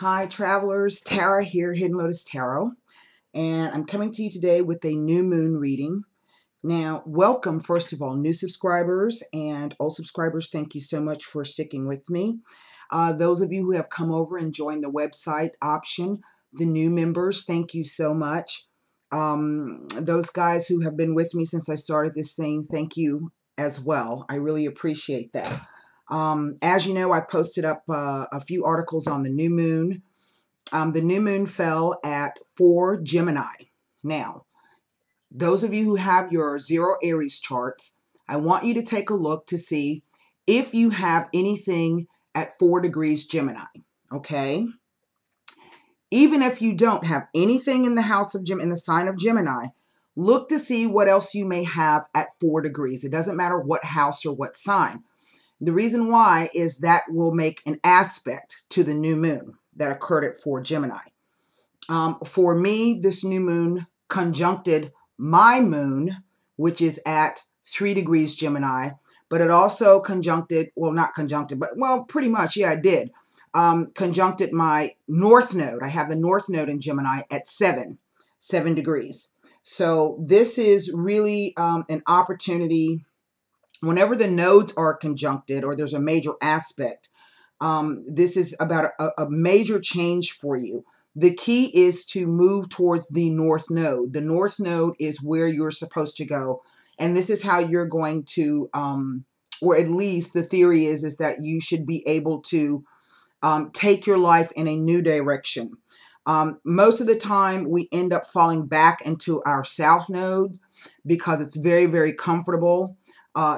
Hi travelers, Tara here, Hidden Lotus Tarot, and I'm coming to you today with a new moon reading. Now, welcome first of all, new subscribers and old subscribers, thank you so much for sticking with me. Those of you who have come over and joined the website option, the new members, thank you so much. Those guys who have been with me since I started this thing, thank you as well. I really appreciate that. As you know, I posted up a few articles on the new moon. The new moon fell at 4 Gemini. Now, those of you who have your zero Aries charts, I want you to take a look to see if you have anything at 4 degrees Gemini, okay? Even if you don't have anything in the house of in the sign of Gemini, look to see what else you may have at 4 degrees. It doesn't matter what house or what sign. The reason why is that will make an aspect to the new moon that occurred at 4 Gemini. For me, this new moon conjuncted my moon, which is at 3 degrees Gemini, but it also conjuncted, well, not conjuncted, but well, pretty much, yeah, it did. Conjuncted my north node. I have the north node in Gemini at 7 degrees. So this is really an opportunity. Whenever the nodes are conjuncted or there's a major aspect, this is about a major change for you. The key is to move towards the north node. The north node is where you're supposed to go. And this is how you're going to, or at least the theory is that you should be able to take your life in a new direction. Most of the time, we end up falling back into our south node because it's very, very comfortable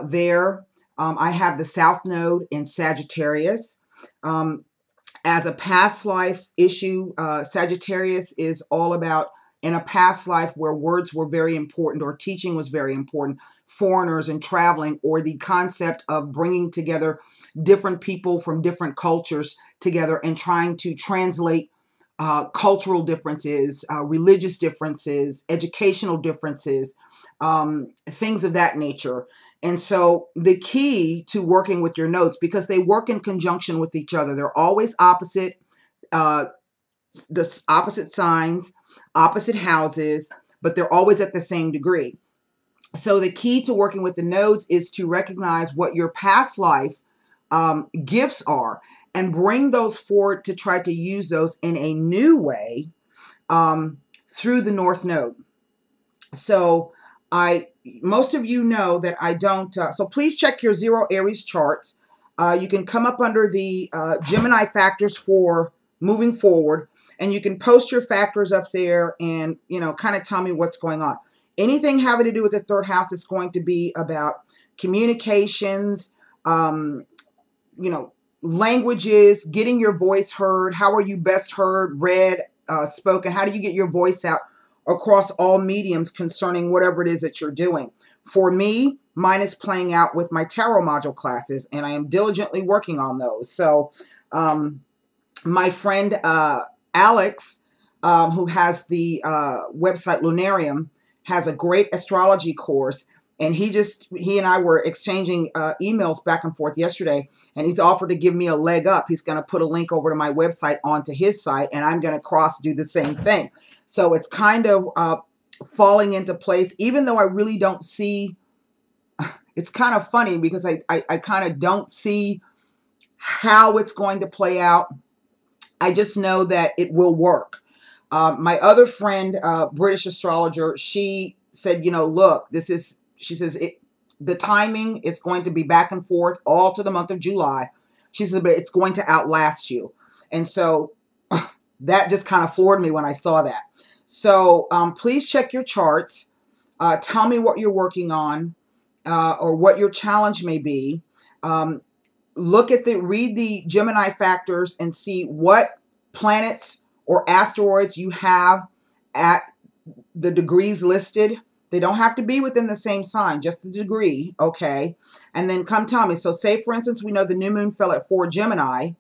there. I have the south node in Sagittarius. As a past life issue, Sagittarius is all about in a past life where words were very important or teaching was very important, foreigners and traveling, or the concept of bringing together different people from different cultures together and trying to translate cultural differences, religious differences, educational differences, things of that nature. And so the key to working with your nodes, because they work in conjunction with each other, they're always opposite, the opposite signs, opposite houses, but they're always at the same degree. So the key to working with the nodes is to recognize what your past life gifts are and bring those forward to try to use those in a new way through the north node. So most of you know that I don't, so please check your zero Aries charts. You can come up under the Gemini factors for moving forward, and you can post your factors up there and, you know, kind of tell me what's going on. Anything having to do with the third house is going to be about communications, you know, languages, getting your voice heard. How are you best heard, read, spoken? How do you get your voice out across all mediums concerning whatever it is that you're doing? For me, mine is playing out with my tarot module classes, and I am diligently working on those. So my friend Alex, who has the website Lunarium, has a great astrology course. And he and I were exchanging emails back and forth yesterday, and he's offered to give me a leg up. He's going to put a link over to my website onto his site, and I'm going to do the same thing. So it's kind of falling into place, even though I really don't see, it's kind of funny because I kind of don't see how it's going to play out. I just know that it will work. My other friend, British astrologer, she said, you know, look, she says, the timing is going to be back and forth all to the month of July. She said, but it's going to outlast you. And so that just kind of floored me when I saw that. So please check your charts. Tell me what you're working on or what your challenge may be. Read the Gemini factors and see what planets or asteroids you have at the degrees listed. They don't have to be within the same sign, just the degree, okay? And then come tell me. So say, for instance, we know the new moon fell at 4 Gemini,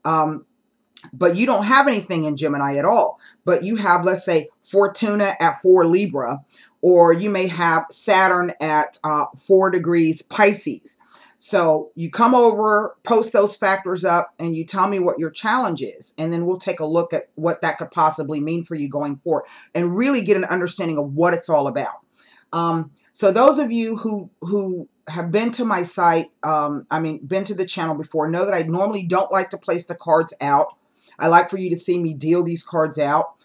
but you don't have anything in Gemini at all. But you have, let's say, Fortuna at 4 Libra, or you may have Saturn at 4 degrees Pisces. So you come over, post those factors up, and you tell me what your challenge is. And then we'll take a look at what that could possibly mean for you going forward and really get an understanding of what it's all about. So those of you who have been to my site, been to the channel before, know that I normally don't like to place the cards out. I like for you to see me deal these cards out.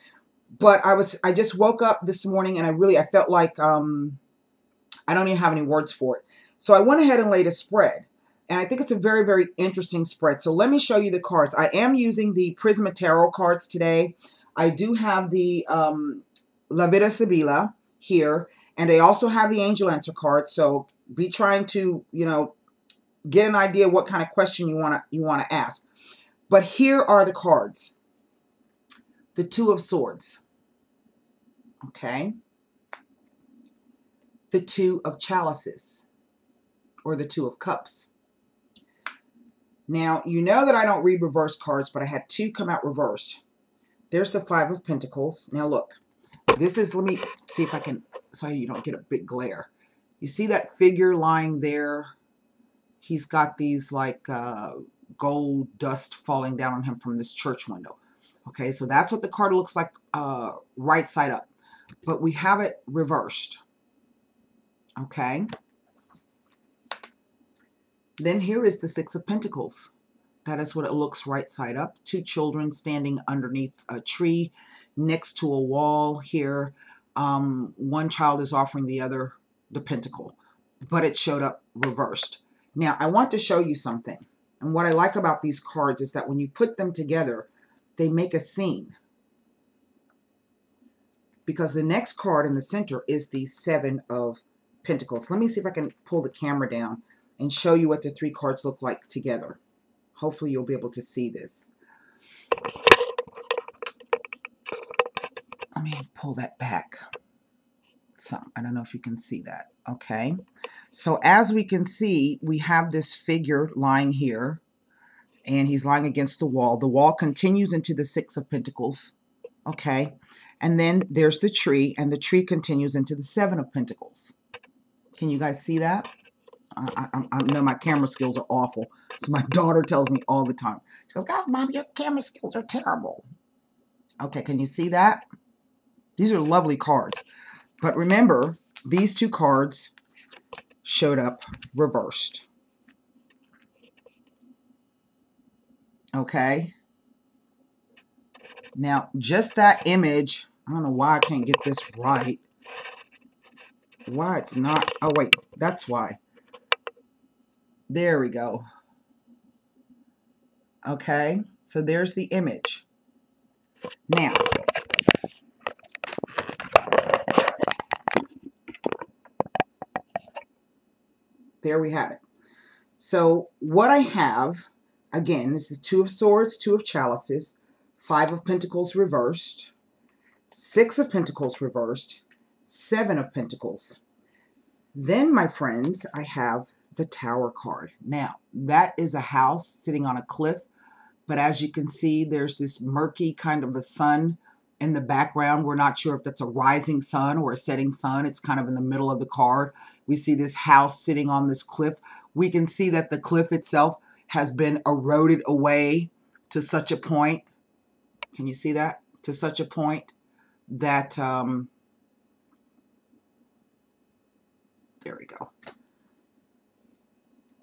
But I just woke up this morning and I felt like I don't even have any words for it. So I went ahead and laid a spread. And I think it's a very, very interesting spread. So let me show you the cards. I am using the Prisma Tarot cards today. I do have the La Vida Sibila here. And I also have the Angel Answer card. So be trying to, get an idea what kind of question you want to ask. But here are the cards. The Two of Swords. Okay. The Two of Chalices, or the Two of Cups. Now, you know that I don't read reverse cards, but I had two come out reversed. There's the Five of Pentacles. Now look, this is, let me see if I can, so you don't get a big glare. You see that figure lying there? He's got these like gold dust falling down on him from this church window. Okay, so that's what the card looks like right side up. But we have it reversed. Okay. Then here is the Six of Pentacles. That is what it looks right side up. Two children standing underneath a tree next to a wall here. One child is offering the other the pentacle, but it showed up reversed. Now, I want to show you something. And what I like about these cards is that when you put them together, they make a scene. Because the next card in the center is the Seven of Pentacles. Let me see if I can pull the camera down and show you what the three cards look like together. Hopefully you'll be able to see this. Let me pull that back. So I don't know if you can see that. Okay. So as we can see, we have this figure lying here. And he's lying against the wall. The wall continues into the Six of Pentacles. Okay. And then there's the tree. And the tree continues into the Seven of Pentacles. Can you guys see that? I know my camera skills are awful. So my daughter tells me all the time. She goes, "God, Mom, your camera skills are terrible." Okay, can you see that? These are lovely cards. But remember, these two cards showed up reversed. Okay. Now, just that image, I don't know why I can't get this right. Why it's not, oh wait, that's why. There we go. Okay, so there's the image. Now, there we have it. So what I have, again, this is Two of Swords, Two of Chalices, Five of Pentacles reversed, Six of Pentacles reversed, Seven of Pentacles. Then, my friends, I have the Tower card. Now, that is a house sitting on a cliff, but as you can see, there's this murky kind of a sun in the background. We're not sure if that's a rising sun or a setting sun. It's kind of in the middle of the card. We see this house sitting on this cliff. We can see that the cliff itself has been eroded away to such a point. Can you see that? To such a point that, there we go.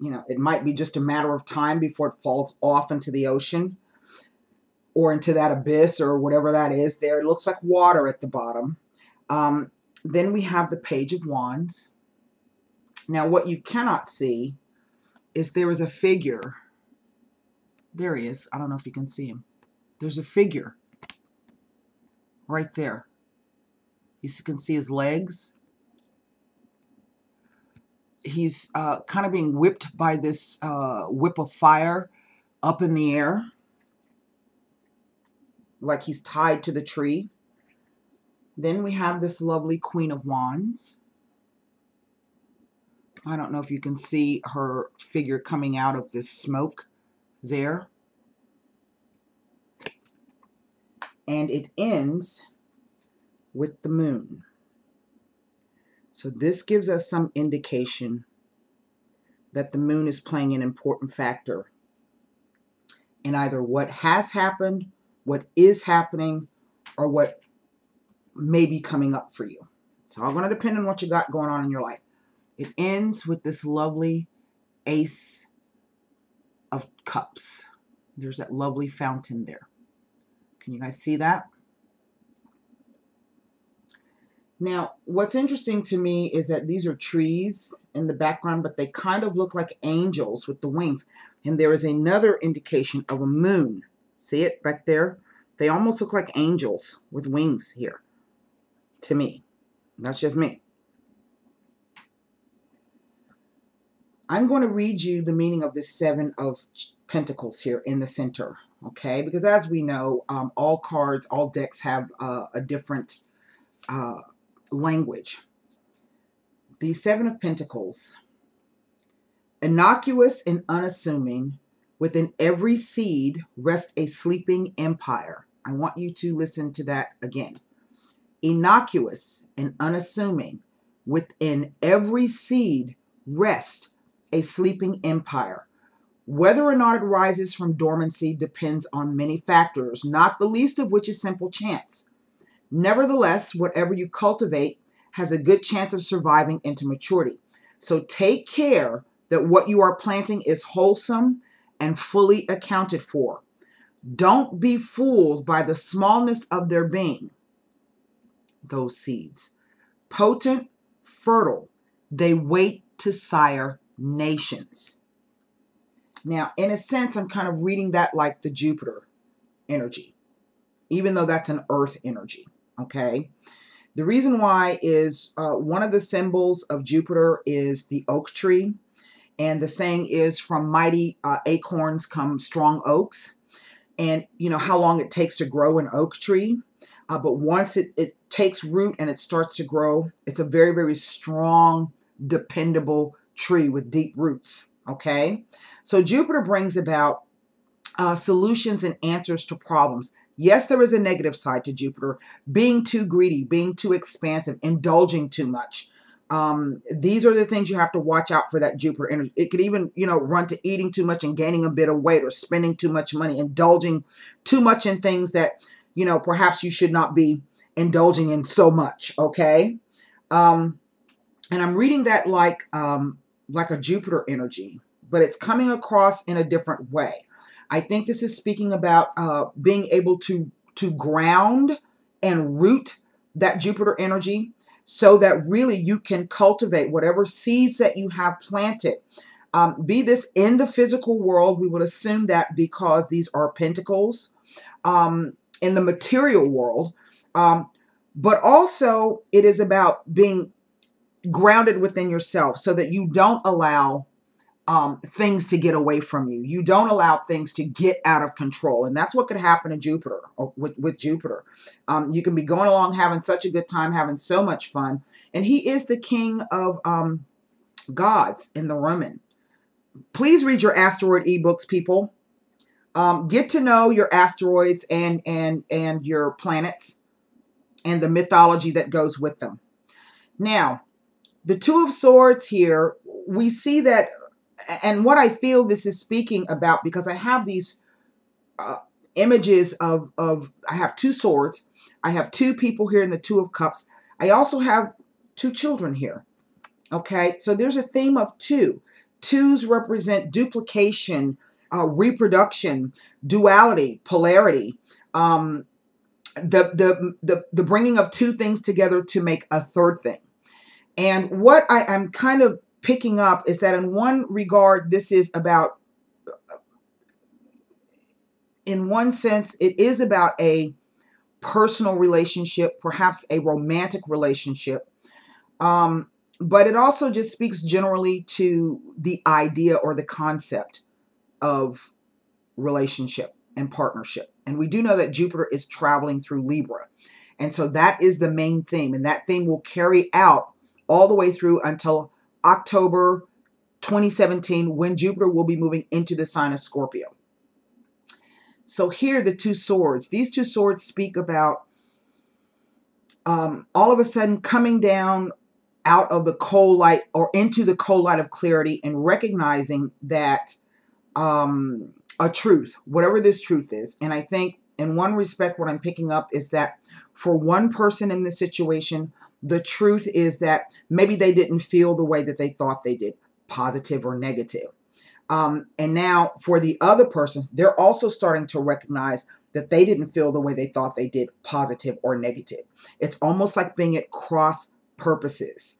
You know, it might be just a matter of time before it falls off into the ocean or into that abyss or whatever that is there. It looks like water at the bottom. Then we have the Page of Wands. Now, what you cannot see is there is a figure. There he is. I don't know if you can see him. There's a figure right there. You can see his legs. He's kind of being whipped by this whip of fire up in the air, like he's tied to the tree. Then we have this lovely Queen of Wands. I don't know if you can see her figure coming out of this smoke there. And it ends with the Moon. So this gives us some indication that the moon is playing an important factor in either what has happened, what is happening, or what may be coming up for you. It's all going to depend on what you got going on in your life. It ends with this lovely Ace of Cups. There's that lovely fountain there. Can you guys see that? Now, what's interesting to me is that these are trees in the background, but they kind of look like angels with the wings. And there is another indication of a moon. See it back there? They almost look like angels with wings here, to me. That's just me. I'm going to read you the meaning of this Seven of Pentacles here in the center, okay? Because as we know, all cards, all decks have a different language. The Seven of Pentacles, innocuous and unassuming, within every seed rests a sleeping empire. I want you to listen to that again. Innocuous and unassuming, within every seed rests a sleeping empire. Whether or not it rises from dormancy depends on many factors, not the least of which is simple chance. Nevertheless, whatever you cultivate has a good chance of surviving into maturity. So take care that what you are planting is wholesome and fully accounted for. Don't be fooled by the smallness of their being. Those seeds, potent, fertile, they wait to sire nations. Now, in a sense, I'm kind of reading that like the Jupiter energy, even though that's an earth energy, okay? The reason why is one of the symbols of Jupiter is the oak tree. And the saying is, from mighty acorns come strong oaks. And you know how long it takes to grow an oak tree. But once it takes root and it starts to grow, it's a very, very strong, dependable tree with deep roots, okay? So Jupiter brings about solutions and answers to problems. Yes, there is a negative side to Jupiter, being too greedy, being too expansive, indulging too much. These are the things you have to watch out for, that Jupiter energy. It could even, you know, run to eating too much and gaining a bit of weight, or spending too much money, indulging too much in things that, you know, perhaps you should not be indulging in so much, okay? And I'm reading that like a Jupiter energy, but it's coming across in a different way. I think this is speaking about being able to ground and root that Jupiter energy, so that really you can cultivate whatever seeds that you have planted. Be this in the physical world, we would assume that because these are pentacles, in the material world, but also it is about being grounded within yourself, so that you don't allow things to get away from you. You don't allow things to get out of control. And that's what could happen in Jupiter, with Jupiter. You can be going along having such a good time, having so much fun. And he is the king of gods in the Roman. Please read your asteroid ebooks, people. Get to know your asteroids and your planets and the mythology that goes with them. Now, the Two of Swords here, we see that, and what I feel this is speaking about, because I have these images of I have two swords, I have two people here in the Two of Cups, I also have two children here, okay? So there's a theme of two. Twos represent duplication, reproduction, duality, polarity, the bringing of two things together to make a third thing. And what I'm kind of picking up is that in one regard, this is about, in one sense, it is about a personal relationship, perhaps a romantic relationship. But it also just speaks generally to the idea or the concept of relationship and partnership. And we do know that Jupiter is traveling through Libra. And so that is the main theme. And that theme will carry out all the way through until October 2017, when Jupiter will be moving into the sign of Scorpio. So here, the two swords. These two swords speak about all of a sudden coming down out of the cold light or into the cold light of clarity and recognizing that a truth, whatever this truth is. And I think in one respect, what I'm picking up is that for one person in this situation, the truth is that maybe they didn't feel the way that they thought they did, positive or negative. And now for the other person, they're also starting to recognize that they didn't feel the way they thought they did, positive or negative. It's almost like being at cross purposes.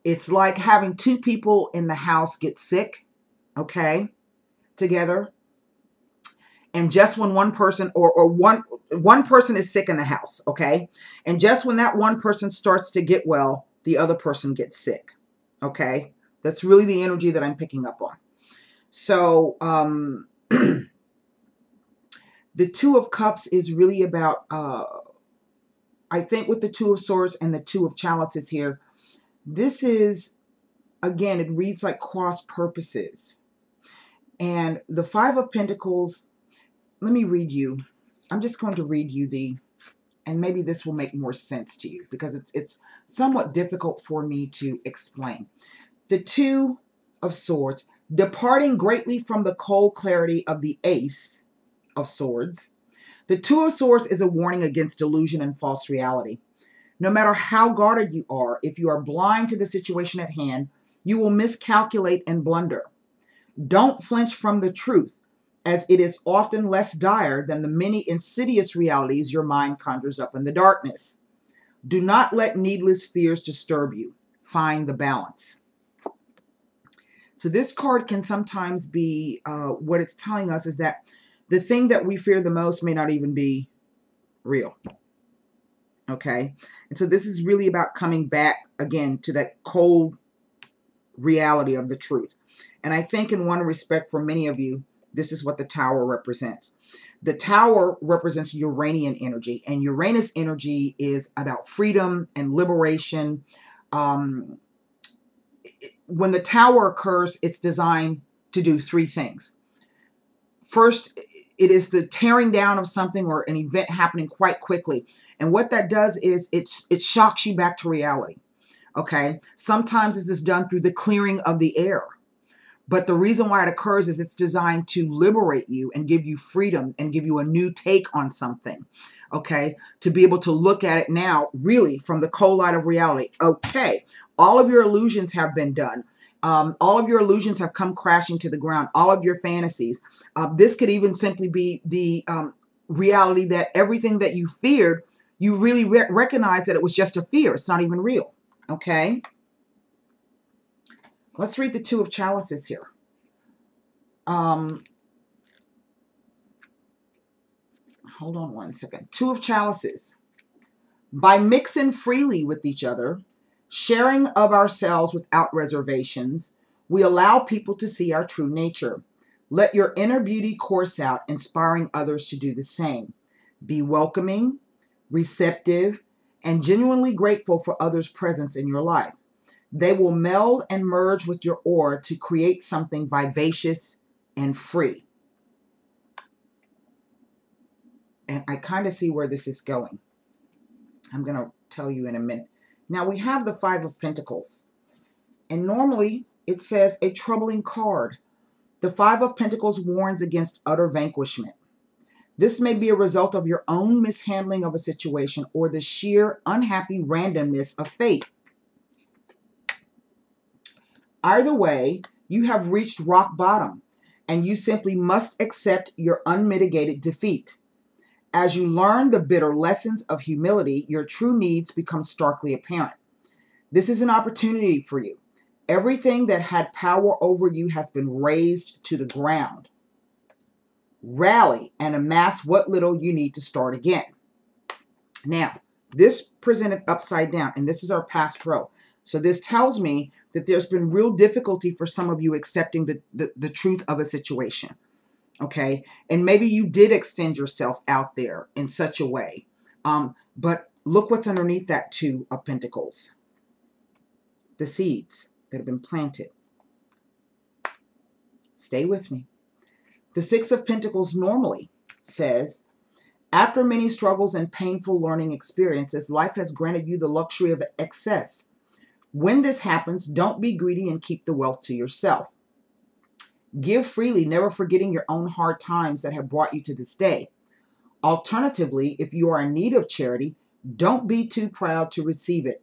It's like having two people in the house get sick, okay, together. And just when one person or one person is sick in the house, okay, and just when that one person starts to get well, the other person gets sick, okay. That's really the energy that I'm picking up on. So the Two of Cups is really about, I think with the Two of Swords and the Two of Chalices here, this is, again, it reads like cross purposes. And the Five of Pentacles, let me read you. I'm just going to read you and maybe this will make more sense to you because it's somewhat difficult for me to explain. The Two of Swords, departing greatly from the cold clarity of the Ace of Swords. The Two of Swords is a warning against delusion and false reality. No matter how guarded you are, if you are blind to the situation at hand, you will miscalculate and blunder. Don't flinch from the truth, as it is often less dire than the many insidious realities your mind conjures up in the darkness. Do not let needless fears disturb you. Find the balance. So this card can sometimes be, what it's telling us is that the thing that we fear the most may not even be real. Okay, and so this is really about coming back again to that cold reality of the truth. And I think in one respect for many of you, this is what the Tower represents. The Tower represents Uranian energy, and Uranus energy is about freedom and liberation. When the Tower occurs, it's designed to do three things. First, it is the tearing down of something or an event happening quite quickly. And what that does is it shocks you back to reality. Okay. Sometimes this is done through the clearing of the air. But the reason why it occurs is it's designed to liberate you and give you freedom and give you a new take on something. Okay. To be able to look at it now really from the cold light of reality. Okay. All of your illusions have been done. All of your illusions have come crashing to the ground. All of your fantasies. This could even simply be the reality that everything that you feared, you really recognize that it was just a fear. It's not even real. Okay. Let's read the Two of Chalices here. Hold on one second. Two of Chalices. By mixing freely with each other, sharing of ourselves without reservations, we allow people to see our true nature. Let your inner beauty course out, inspiring others to do the same. Be welcoming, receptive, and genuinely grateful for others' presence in your life. They will meld and merge with your aura to create something vivacious and free. And I kind of see where this is going. I'm going to tell you in a minute. Now we have the Five of Pentacles. And normally it says a troubling card. The Five of Pentacles warns against utter vanquishment. This may be a result of your own mishandling of a situation or the sheer unhappy randomness of fate. Either way, you have reached rock bottom and you simply must accept your unmitigated defeat. As you learn the bitter lessons of humility, your true needs become starkly apparent. This is an opportunity for you. Everything that had power over you has been razed to the ground. Rally and amass what little you need to start again. Now, this presented upside down, and this is our past row. So this tells me that there's been real difficulty for some of you accepting the truth of a situation. Okay, and maybe you did extend yourself out there in such a way. But look what's underneath that Two of Pentacles. The seeds that have been planted. Stay with me. The Six of Pentacles normally says, after many struggles and painful learning experiences, life has granted you the luxury of excess. When this happens, don't be greedy and keep the wealth to yourself. Give freely, never forgetting your own hard times that have brought you to this day. Alternatively, if you are in need of charity, don't be too proud to receive it.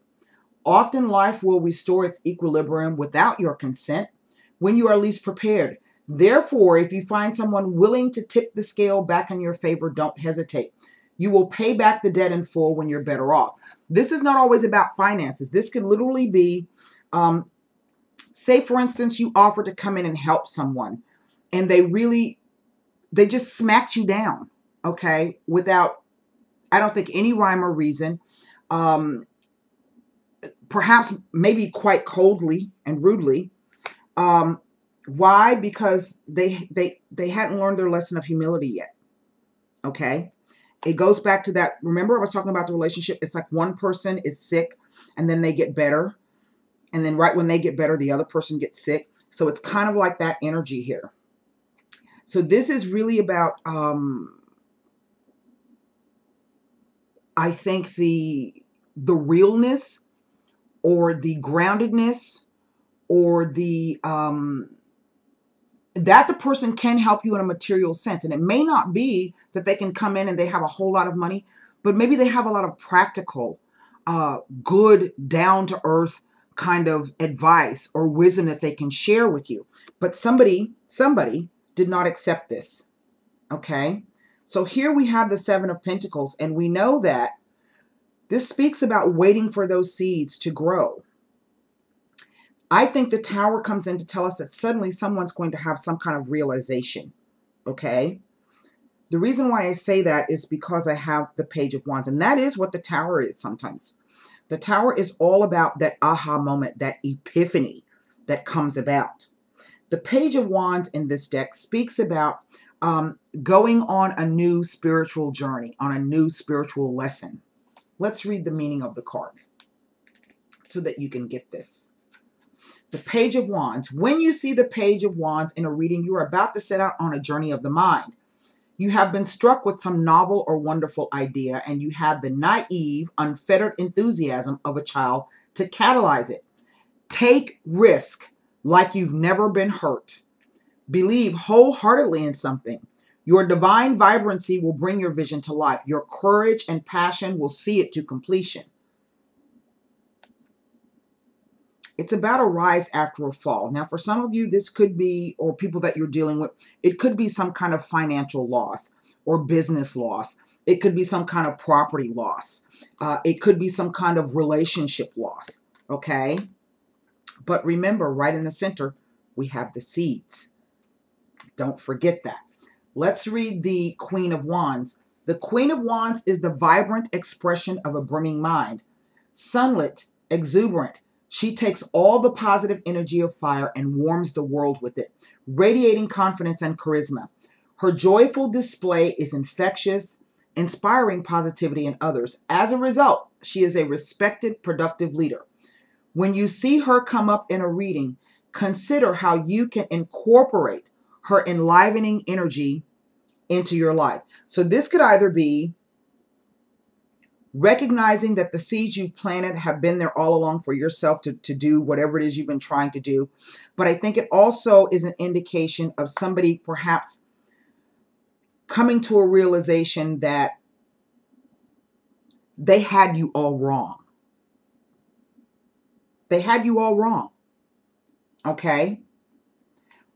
Often life will restore its equilibrium without your consent when you are least prepared. Therefore, if you find someone willing to tip the scale back in your favor, don't hesitate. You will pay back the debt in full when you're better off. This is not always about finances. This could literally be, say for instance, you offer to come in and help someone and they just smacked you down, okay, without, I don't think, any rhyme or reason. Perhaps maybe quite coldly and rudely. Why? Because they hadn't learned their lesson of humility yet. Okay. It goes back to that. Remember I was talking about the relationship. It's like one person is sick and then they get better. And then right when they get better, the other person gets sick. So it's kind of like that energy here. So this is really about, I think the realness or the groundedness or the, that the person can help you in a material sense. And it may not be that they can come in and they have a whole lot of money, but maybe they have a lot of practical, good, down-to-earth kind of advice or wisdom that they can share with you. But somebody did not accept this. Okay? So here we have the Seven of Pentacles, and we know that this speaks about waiting for those seeds to grow. I think the Tower comes in to tell us that suddenly someone's going to have some kind of realization, okay? The reason why I say that is because I have the Page of Wands, and that is what the Tower is sometimes. The Tower is all about that aha moment, that epiphany that comes about. The Page of Wands in this deck speaks about going on a new spiritual journey, on a new spiritual lesson. Let's read the meaning of the card so that you can get this. The Page of Wands. When you see the Page of Wands in a reading, you are about to set out on a journey of the mind. You have been struck with some novel or wonderful idea, and you have the naive, unfettered enthusiasm of a child to catalyze it. Take risk like you've never been hurt. Believe wholeheartedly in something. Your divine vibrancy will bring your vision to life. Your courage and passion will see it to completion. It's about a rise after a fall. Now, for some of you, this could be, or people that you're dealing with, it could be some kind of financial loss or business loss. It could be some kind of property loss. It could be some kind of relationship loss, okay? But remember, right in the center, we have the seeds. Don't forget that. Let's read the Queen of Wands. The Queen of Wands is the vibrant expression of a brimming mind. Sunlit, exuberant. She takes all the positive energy of fire and warms the world with it, radiating confidence and charisma. Her joyful display is infectious, inspiring positivity in others. As a result, she is a respected, productive leader. When you see her come up in a reading, consider how you can incorporate her enlivening energy into your life. So this could either be recognizing that the seeds you've planted have been there all along for yourself to do whatever it is you've been trying to do. But I think it also is an indication of somebody perhaps coming to a realization that they had you all wrong. They had you all wrong. Okay?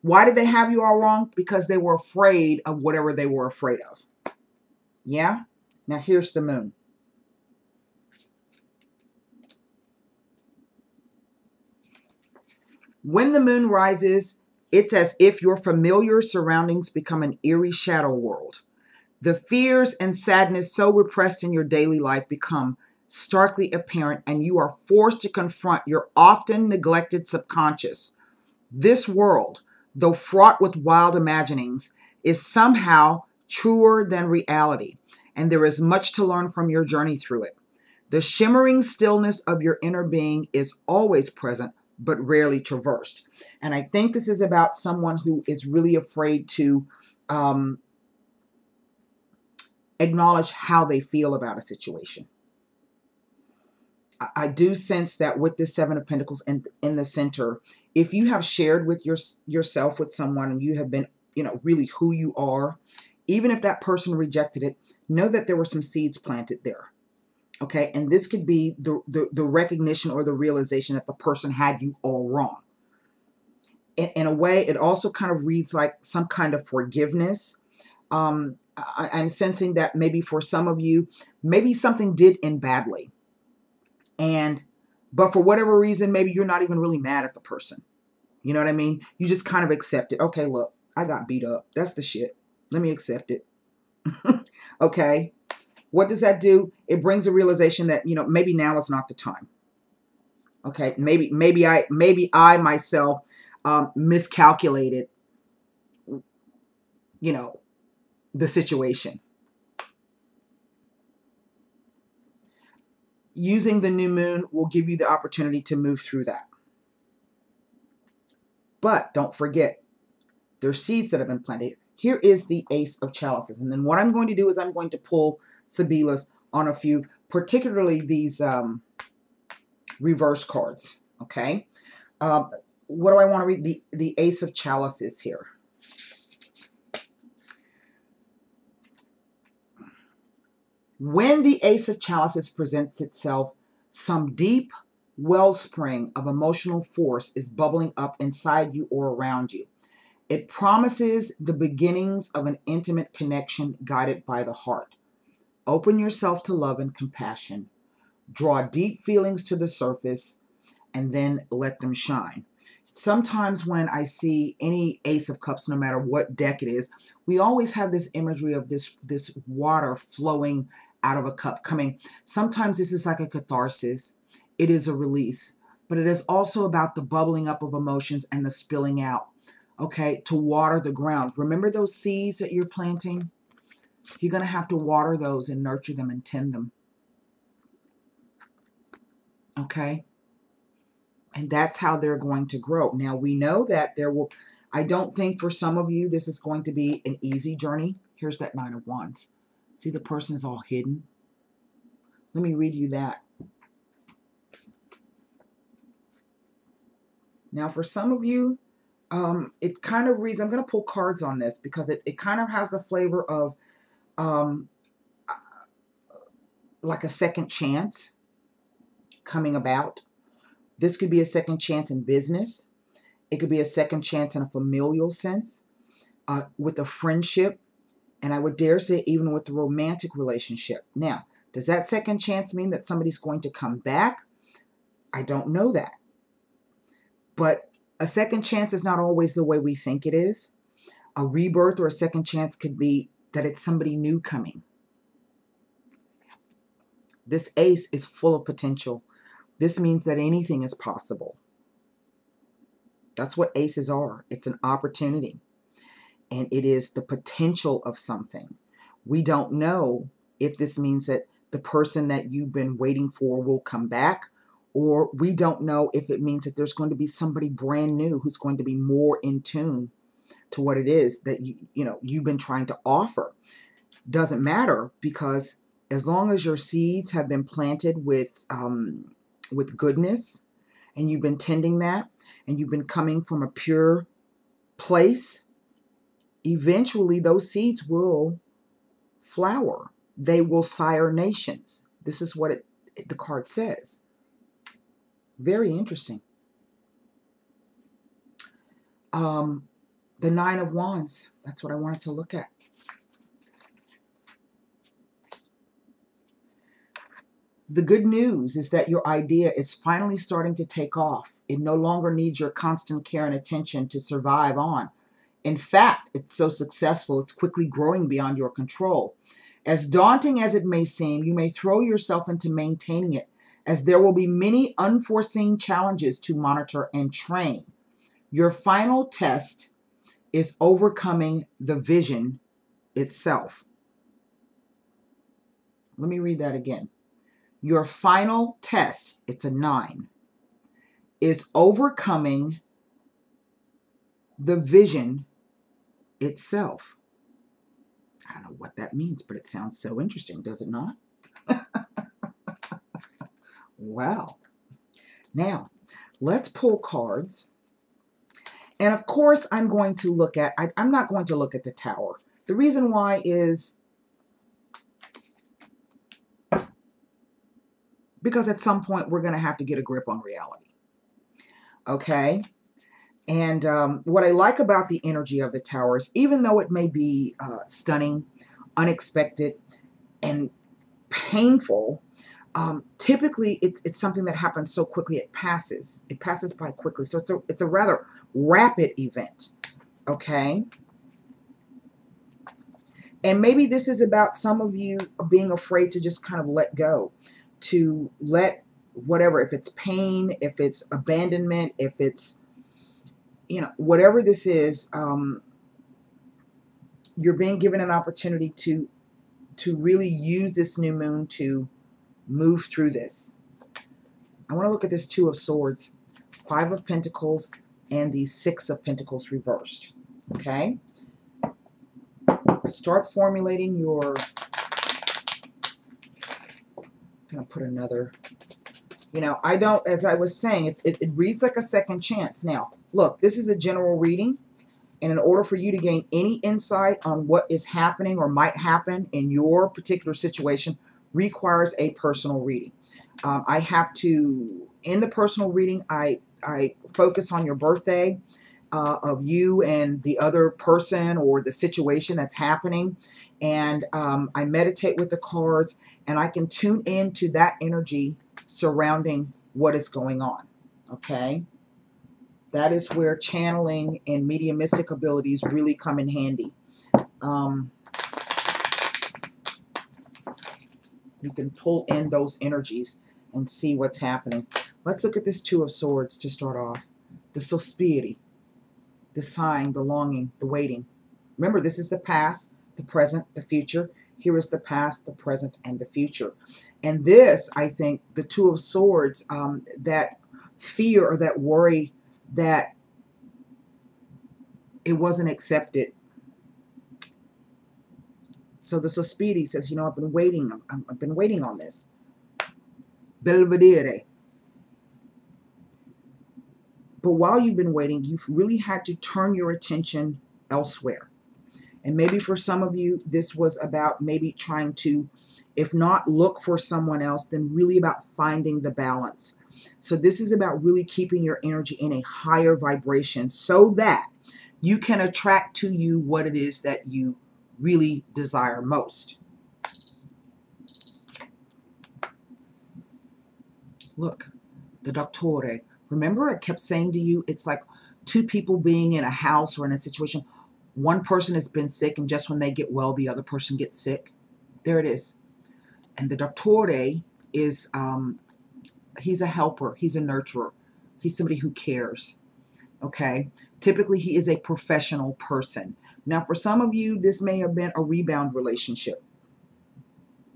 Why did they have you all wrong? Because they were afraid of whatever they were afraid of. Yeah? Now here's the Moon. When the Moon rises, it's as if your familiar surroundings become an eerie shadow world. The fears and sadness so repressed in your daily life become starkly apparent, and you are forced to confront your often neglected subconscious. This world, though fraught with wild imaginings, is somehow truer than reality, and there is much to learn from your journey through it. The shimmering stillness of your inner being is always present, but rarely traversed. And I think this is about someone who is really afraid to acknowledge how they feel about a situation. I do sense that with this Seven of Pentacles in the center, if you have shared with yourself with someone and you have been, really who you are, even if that person rejected it, know that there were some seeds planted there. Okay, and this could be the recognition or the realization that the person had you all wrong. In a way, it also kind of reads like some kind of forgiveness. I'm sensing that maybe for some of you, maybe something did end badly. But for whatever reason, maybe you're not even really mad at the person. You know what I mean? You just kind of accept it. Okay, look, I got beat up. That's the shit. Let me accept it. Okay. What does that do? It brings a realization that, maybe now is not the time. Okay. Maybe I myself miscalculated, the situation. Using the new moon will give you the opportunity to move through that. But don't forget, there's seeds that have been planted. Here is the Ace of Chalices. And then what I'm going to do is I'm going to pull Sibilas on a few, particularly these reverse cards. Okay. What do I want to read? The Ace of Chalices here. When the Ace of Chalices presents itself, some deep wellspring of emotional force is bubbling up inside you or around you. It promises the beginnings of an intimate connection guided by the heart. Open yourself to love and compassion. Draw deep feelings to the surface and then let them shine. Sometimes when I see any Ace of Cups, no matter what deck it is, we always have this imagery of this water flowing out of a cup coming. Sometimes this is like a catharsis. It is a release, but it is also about the bubbling up of emotions and the spilling out. Okay, to water the ground. Remember those seeds that you're planting? You're going to have to water those and nurture them and tend them. Okay? And that's how they're going to grow. Now, we know that I don't think for some of you this is going to be an easy journey. Here's that Nine of Wands. See, the person is all hidden. Let me read you that. Now, for some of you, it kind of reads, I'm going to pull cards on this because it kind of has the flavor of like a second chance coming about. This could be a second chance in business. It could be a second chance in a familial sense, with a friendship, and I would dare say even with the romantic relationship. Now, does that second chance mean that somebody's going to come back? I don't know that. But a second chance is not always the way we think it is. A rebirth or a second chance could be that it's somebody new coming. This Ace is full of potential. This means that anything is possible. That's what aces are. It's an opportunity. And it is the potential of something. We don't know if this means that the person that you've been waiting for will come back, or we don't know if it means that there's going to be somebody brand new who's going to be more in tune to what it is that you've been trying to offer. Doesn't matter, because as long as your seeds have been planted with goodness, and you've been tending that, and you've been coming from a pure place, eventually those seeds will flower. They will sire nations. This is what the card says. Very interesting. The Nine of Wands. That's what I wanted to look at. The good news is that your idea is finally starting to take off. It no longer needs your constant care and attention to survive on. In fact, it's so successful, it's quickly growing beyond your control. As daunting as it may seem, you may throw yourself into maintaining it, as there will be many unforeseen challenges to monitor and train. Your final test is overcoming the vision itself. Let me read that again. Your final test, it's a 9, is overcoming the vision itself. I don't know what that means, but it sounds so interesting, does it not? Well, now let's pull cards. And of course, I'm going to look at, I'm not going to look at the Tower. The reason why is because at some point we're going to have to get a grip on reality. Okay? And what I like about the energy of the Tower is, even though it may be stunning, unexpected, and painful, typically it's something that happens so quickly it passes. It passes by quickly. So it's a rather rapid event. Okay? And maybe this is about some of you being afraid to just kind of let go, to let whatever, if it's pain, if it's abandonment, if it's, you know, whatever this is, you're being given an opportunity to really use this new moon to move through this. I want to look at this Two of Swords, Five of Pentacles, and the Six of Pentacles reversed. Okay? Start formulating your, I'm going to put another, you know, I don't, as I was saying, it reads like a second chance. Now, look, this is a general reading, and in order for you to gain any insight on what is happening or might happen in your particular situation requires a personal reading. I have to, in the personal reading, I focus on your birthday, of you and the other person or the situation that's happening, and I meditate with the cards, and I can tune into that energy surrounding what is going on. Okay? That is where channeling and mediumistic abilities really come in handy. You can pull in those energies and see what's happening. Let's look at this Two of Swords to start off. The Sospiety, the sighing, the longing, the waiting. Remember, this is the past, the present, the future. Here is the past, the present, and the future. And this, I think, the Two of Swords, that fear or that worry that it wasn't accepted. So the Sospiety says, you know, I've been waiting. I've been waiting on this. Belvedere. But while you've been waiting, you've really had to turn your attention elsewhere. And maybe for some of you, this was about maybe trying to, if not look for someone else, then really about finding the balance. So this is about really keeping your energy in a higher vibration so that you can attract to you what it is that you really desire most. Look, the Dottore. Remember, I kept saying to you, it's like two people being in a house or in a situation. One person has been sick, and just when they get well, the other person gets sick. There it is. And the Dottore is, he's a helper. He's a nurturer. He's somebody who cares. Okay? Typically, he is a professional person. Now, for some of you, this may have been a rebound relationship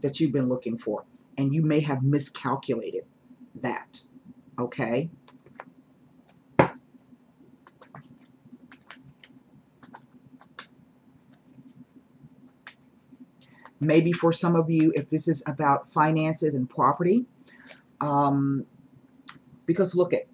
that you've been looking for, and you may have miscalculated that. Okay? Maybe for some of you, if this is about finances and property, because look at,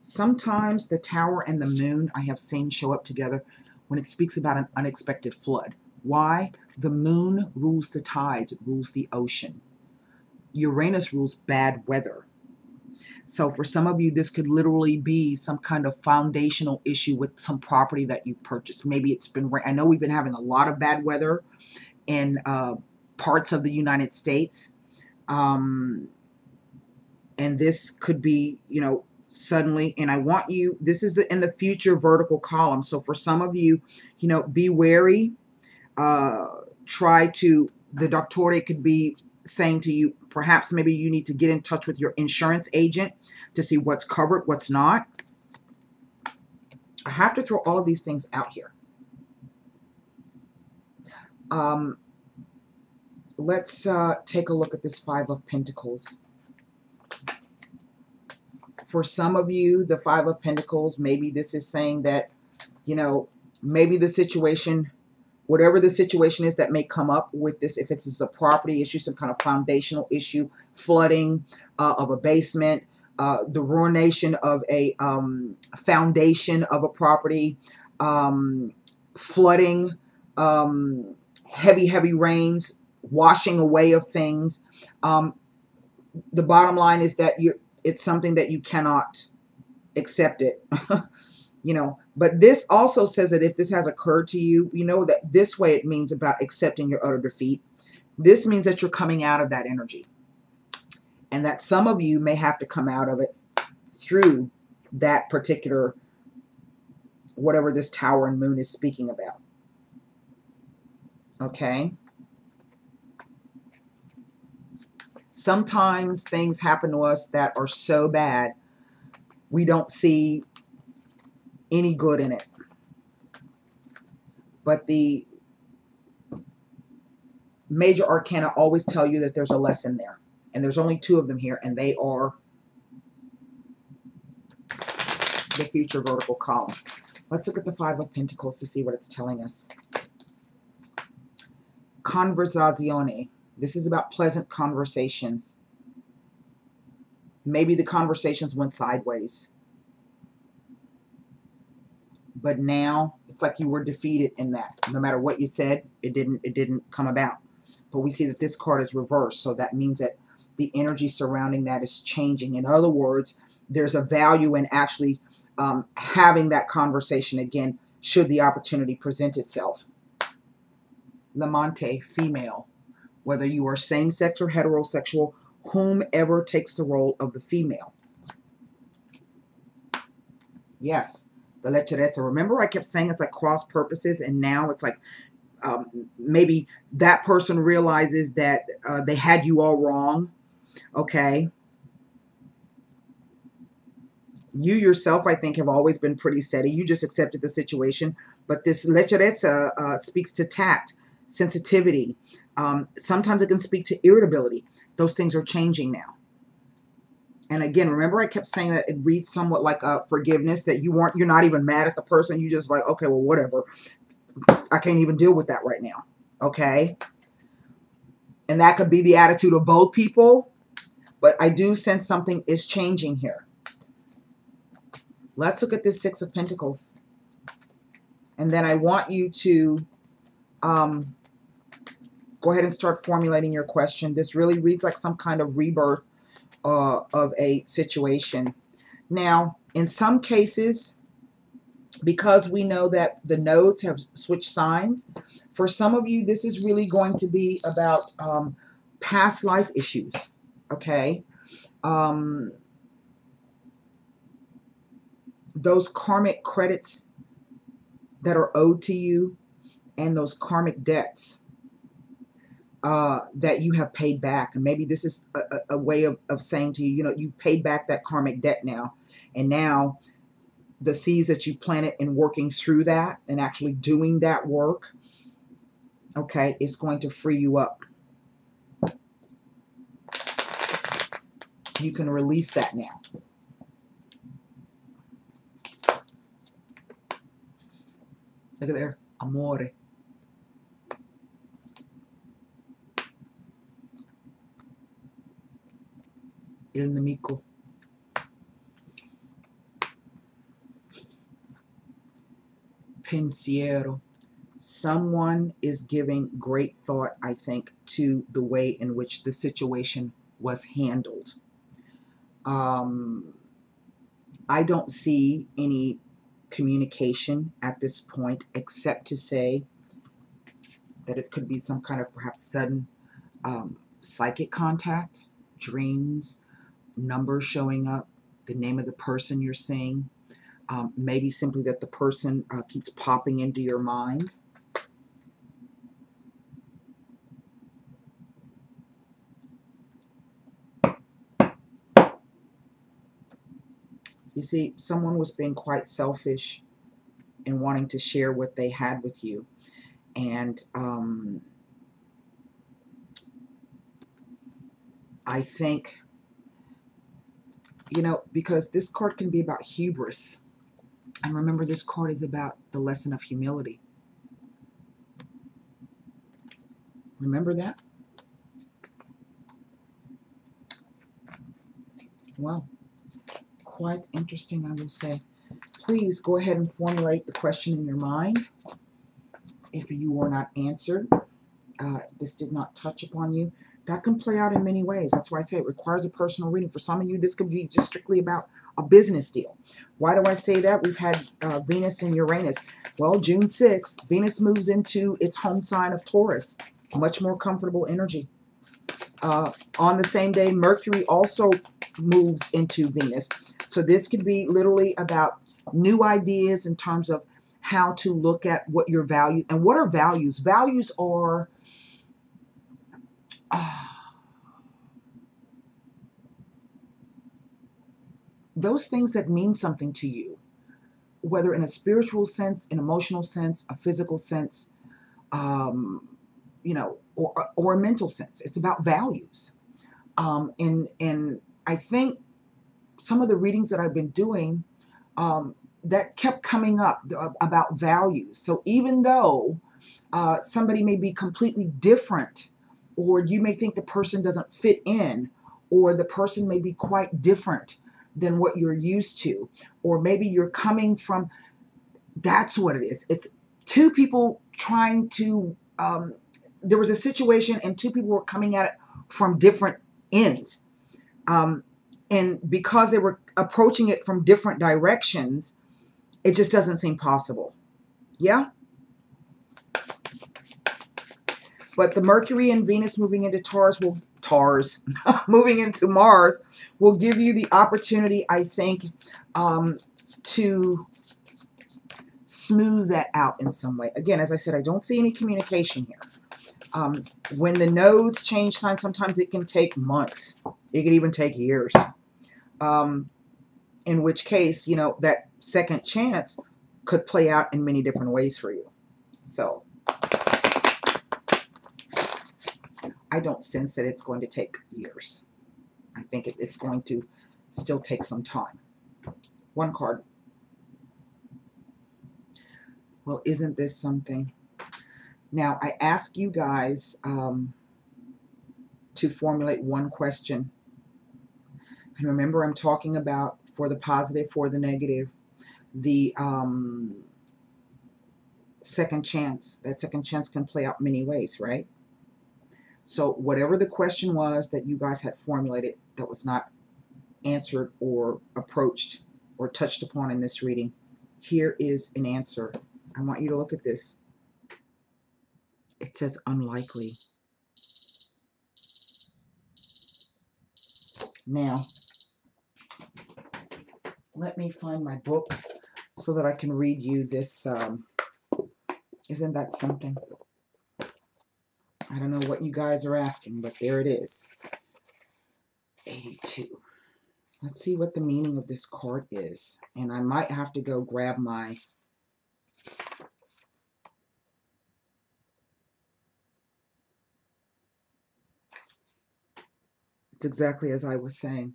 sometimes the Tower and the Moon I have seen show up together when it speaks about an unexpected flood. Why? The Moon rules the tides, it rules the ocean. Uranus rules bad weather. So for some of you, this could literally be some kind of foundational issue with some property that you purchased. Maybe it's been, I know we've been having a lot of bad weather in parts of the United States. And this could be, you know, suddenly, and I want you, this is in the future vertical column. So for some of you, you know, be wary. Try to, the Dottore could be saying to you, perhaps maybe you need to get in touch with your insurance agent to see what's covered, what's not. I have to throw all of these things out here. Let's take a look at this Five of Pentacles. For some of you, the Five of Pentacles, maybe this is saying that, you know, maybe the situation whatever the situation is that may come up with this, if it's a property issue, some kind of foundational issue, flooding of a basement, the ruination of a foundation of a property, flooding, heavy rains, washing away of things. The bottom line is that it's something that you cannot accept it. You know, but this also says that if this has occurred to you, you know that this way it means about accepting your utter defeat. This means that you're coming out of that energy, and that some of you may have to come out of it through that particular, whatever this tower and moon is speaking about. Okay. Sometimes things happen to us that are so bad, we don't see any good in it. But the major arcana always tell you that there's a lesson there. And there's only 2 of them here, and they are the future vertical column. Let's look at the 5 of Pentacles to see what it's telling us. Conversazione. This is about pleasant conversations. Maybe the conversations went sideways, but now it's like you were defeated in that. No matter what you said, it didn't come about. But we see that this card is reversed, so that means that the energy surrounding that is changing. In other words, there's a value in actually having that conversation again, should the opportunity present itself. Namaste, female. Whether you are same-sex or heterosexual, whomever takes the role of the female. Yes, the lecherezza. Remember I kept saying it's like cross purposes, and now it's like maybe that person realizes that they had you all wrong. Okay. You yourself, I think, have always been pretty steady. You just accepted the situation. But this lecherezza speaks to tact, sensitivity. Sometimes it can speak to irritability. Those things are changing now. And again, remember I kept saying that it reads somewhat like forgiveness, that you're not even mad at the person. You just like, okay, well, whatever. I can't even deal with that right now. Okay. And that could be the attitude of both people. But I do sense something is changing here. Let's look at this 6 of Pentacles. And then I want you to go ahead and start formulating your question. This really reads like some kind of rebirth of a situation. Now, in some cases, because we know that the nodes have switched signs, for some of you, this is really going to be about past life issues. Okay. Those karmic credits that are owed to you, and those karmic debts that you have paid back. And maybe this is a way of saying to you, you know, you've paid back that karmic debt now. And now the seeds that you planted in working through that and actually doing that work, okay, it's going to free you up. You can release that now. Look at there. Amore. Il nemico. Pensiero. Someone is giving great thought, I think, to the way in which the situation was handled. I don't see any communication at this point, except to say that it could be some kind of perhaps sudden psychic contact, dreams, numbers showing up, the name of the person you're seeing, maybe simply that the person keeps popping into your mind. You see, someone was being quite selfish in wanting to share what they had with you. And I think, you know, because this card can be about hubris. And remember, this card is about the lesson of humility. Remember that? Well, quite interesting, I will say. Please go ahead and formulate the question in your mind. If you were not answered, this did not touch upon you, that can play out in many ways. That's why I say it requires a personal reading. For some of you, this could be just strictly about a business deal. Why do I say that? We've had Venus and Uranus. Well, June 6th, Venus moves into its home sign of Taurus. Much more comfortable energy. On the same day, Mercury also moves into Venus. So this could be literally about new ideas in terms of how to look at what your value, and what are values? Values are those things that mean something to you, whether in a spiritual sense, an emotional sense, a physical sense, you know, or a mental sense. It's about values. And I think some of the readings that I've been doing, that kept coming up about values. So even though somebody may be completely different, or you may think the person doesn't fit in, or the person may be quite different than what you're used to, or maybe you're coming from, that's what it is. It's two people trying to, there was a situation and two people were coming at it from different ends. And because they were approaching it from different directions, it just doesn't seem possible. Yeah? But the Mercury and Venus moving into moving into Mars will give you the opportunity, I think, to smooth that out in some way. Again, as I said, I don't see any communication here. When the nodes change signs, sometimes it can take months. It can even take years. In which case, you know, that second chance could play out in many different ways for you. So I don't sense that it's going to take years. I think it's going to still take some time. One card. Well, isn't this something? Now, I ask you guys to formulate one question. And remember, I'm talking about for the positive, for the negative, the second chance. That second chance can play out many ways, right? So whatever the question was that you guys had formulated that was not answered or approached or touched upon in this reading, here is an answer. I want you to look at this. It says unlikely. Now, let me find my book so that I can read you this. Isn't that something? I don't know what you guys are asking, but there it is. 82. Let's see what the meaning of this card is. And I might have to go grab my... It's exactly as I was saying.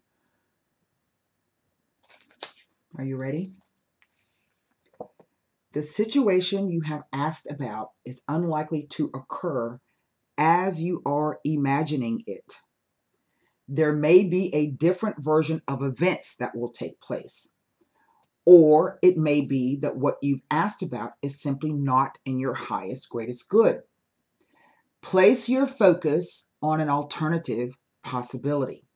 Are you ready? The situation you have asked about is unlikely to occur as you are imagining it. There may be a different version of events that will take place. Or it may be that what you've asked about is simply not in your highest, greatest good. Place your focus on an alternative possibility.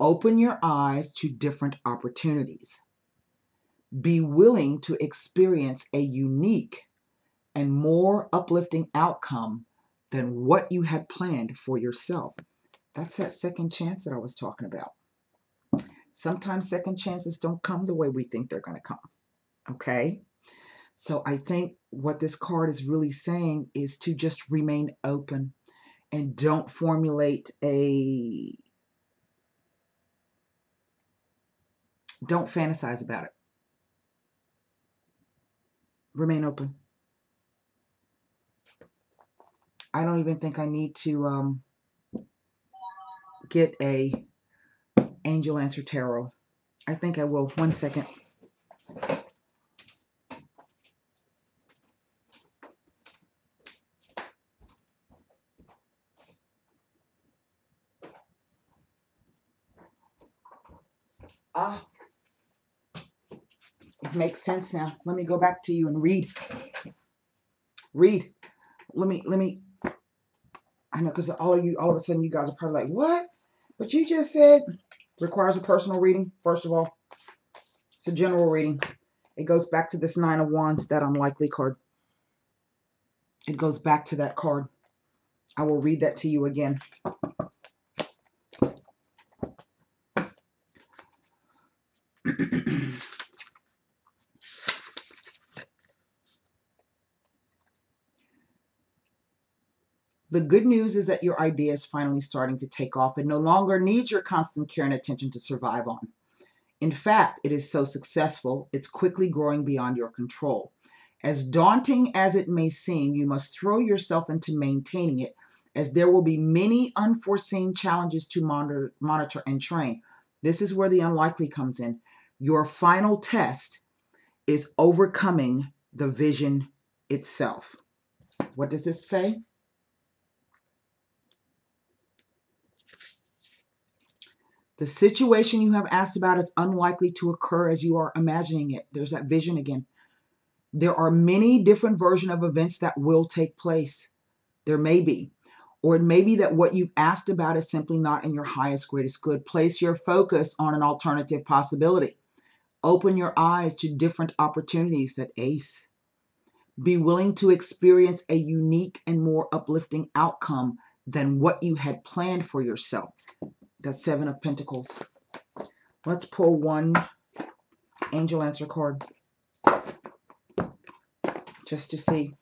Open your eyes to different opportunities. Be willing to experience a unique and more uplifting outcome than what you had planned for yourself. That's that second chance that I was talking about. Sometimes second chances don't come the way we think they're going to come. Okay? So I think what this card is really saying is to just remain open and don't formulate a... Don't fantasize about it. Remain open. I don't even think I need to get a Angel Answer Tarot. I think I will. One second. Ah, it makes sense now. Let me go back to you and read. Read. Let me. I know, because all of a sudden, you guys are probably like, what? But you just said requires a personal reading. First of all, it's a general reading. It goes back to this Nine of Wands, that unlikely card. It goes back to that card. I will read that to you again. The good news is that your idea is finally starting to take off and no longer needs your constant care and attention to survive on. In fact, it is so successful, it's quickly growing beyond your control. As daunting as it may seem, you must throw yourself into maintaining it, as there will be many unforeseen challenges to monitor and train. This is where the unlikely comes in. Your final test is overcoming the vision itself. What does this say? The situation you have asked about is unlikely to occur as you are imagining it. There's that vision again. There are many different versions of events that will take place. There may be. Or it may be that what you've asked about is simply not in your highest, greatest good. Place your focus on an alternative possibility. Open your eyes to different opportunities. That Ace. Be willing to experience a unique and more uplifting outcome than what you had planned for yourself. That's Seven of Pentacles. Let's pull one angel answer card just to see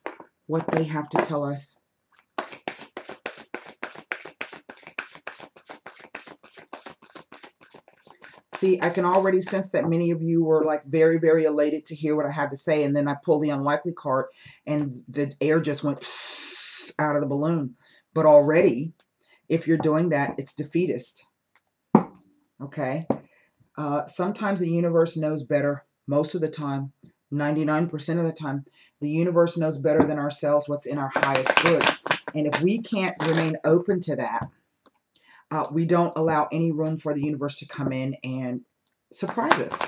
what they have to tell us. See, I can already sense that many of you were like very, very elated to hear what I had to say. And then I pulled the unlikely card and the air just went out of the balloon. But already, if you're doing that, it's defeatist. Okay? Sometimes the universe knows better. Most of the time, 99% of the time, the universe knows better than ourselves what's in our highest good. And if we can't remain open to that, we don't allow any room for the universe to come in and surprise us.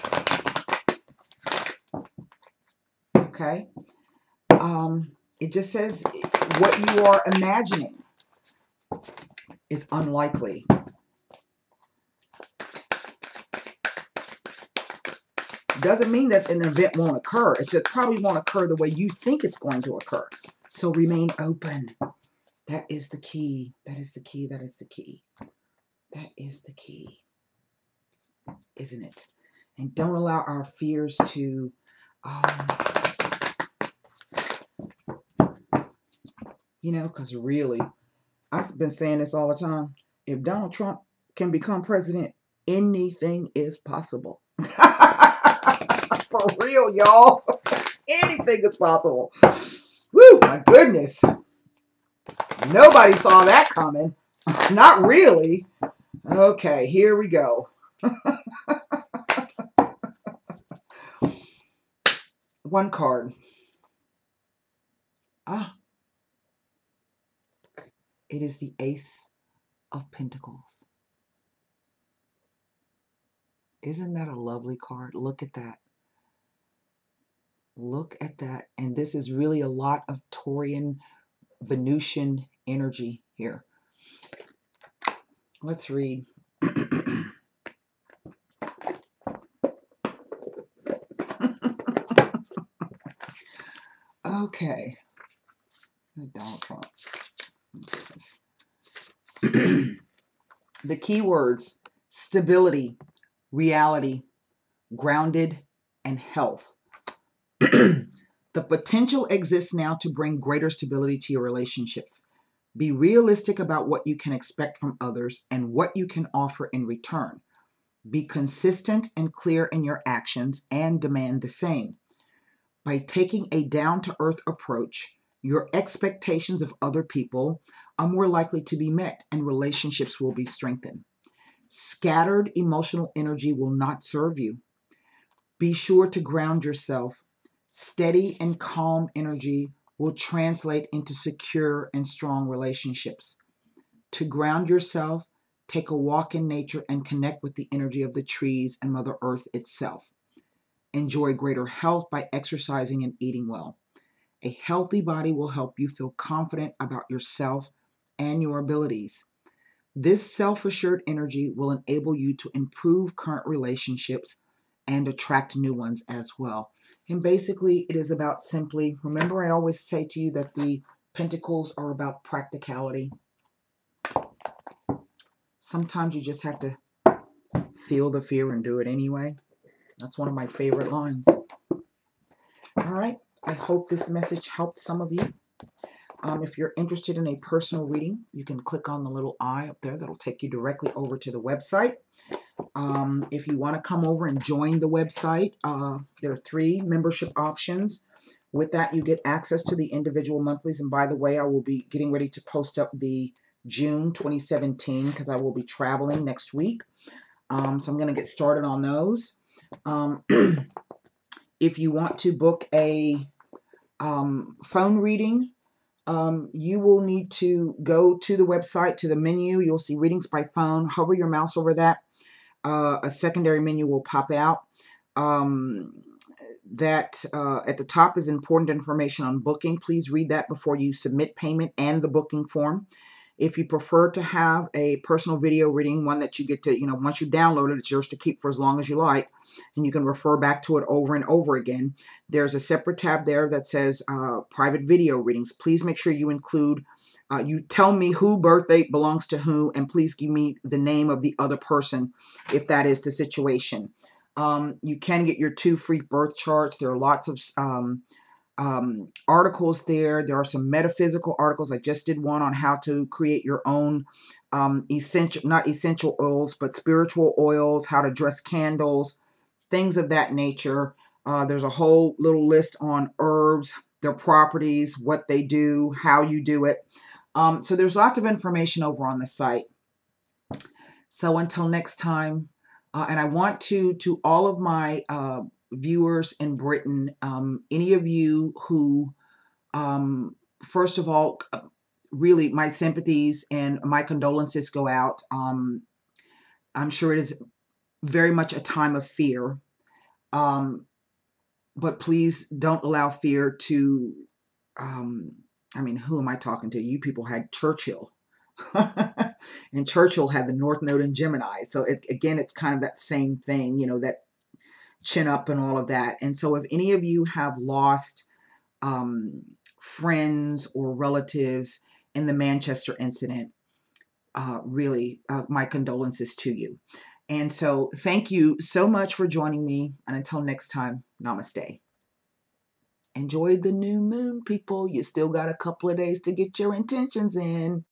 Okay? It just says what you are imagining is unlikely. Doesn't mean that an event won't occur. It just probably won't occur the way you think it's going to occur. So remain open. That is the key. That is the key. That is the key. That is the key. Isn't it? And don't allow our fears to you know, because really, I've been saying this all the time. If Donald Trump can become president, anything is possible. For real, y'all. Anything is possible. Woo, my goodness. Nobody saw that coming. Not really. Okay, here we go. One card. It is the Ace of Pentacles. Isn't that a lovely card? Look at that. Look at that. And this is really a lot of Taurian, Venusian energy here. Let's read. Okay. Donald Trump. The key words: stability, reality, grounded, and health. The potential exists now to bring greater stability to your relationships. Be realistic about what you can expect from others and what you can offer in return. Be consistent and clear in your actions and demand the same. By taking a down-to-earth approach, your expectations of other people are more likely to be met and relationships will be strengthened. Scattered emotional energy will not serve you. Be sure to ground yourself. Steady and calm energy will translate into secure and strong relationships. To ground yourself, Take a walk in nature and connect with the energy of the trees and Mother Earth itself. Enjoy greater health by exercising and eating well. A healthy body will help you feel confident about yourself and your abilities. This self-assured energy will enable you to improve current relationships and attract new ones as well. And basically, it is about simply, remember I always say to you that the Pentacles are about practicality. Sometimes you just have to feel the fear and do it anyway. That's one of my favorite lines. All right. I hope this message helped some of you. If you're interested in a personal reading, you can click on the little eye up there. That'll take you directly over to the website. If you want to come over and join the website, there are 3 membership options. With that, you get access to the individual monthlies. And by the way, I will be getting ready to post up the June 2017 because I will be traveling next week. So I'm going to get started on those. If you want to book a phone reading, you will need to go to the website, to the menu. You'll see readings by phone. Hover your mouse over that. A secondary menu will pop out. At the top is important information on booking. Please read that before you submit payment and the booking form. If you prefer to have a personal video reading, one that you get to, once you download it, it's yours to keep for as long as you like, and you can refer back to it over and over again. There's a separate tab there that says private video readings. Please make sure you include, you tell me who birth date belongs to who, and please give me the name of the other person if that is the situation. You can get your 2 free birth charts. There are lots of articles there. There are some metaphysical articles. I just did one on how to create your own not essential oils, but spiritual oils, how to dress candles, things of that nature. There's a whole little list on herbs, their properties, what they do, how you do it. So there's lots of information over on the site. So until next time, and I want to all of my viewers in Britain, any of you who, first of all, really my sympathies and my condolences go out. I'm sure it is very much a time of fear, but please don't allow fear to, I mean, who am I talking to? You people had Churchill. And Churchill had the North Node in Gemini. So again, it's kind of that same thing, that chin up and all of that. And so if any of you have lost friends or relatives in the Manchester incident, really, my condolences to you. And so thank you so much for joining me. And until next time, namaste. Enjoy the new moon, people. You still got a couple of days to get your intentions in.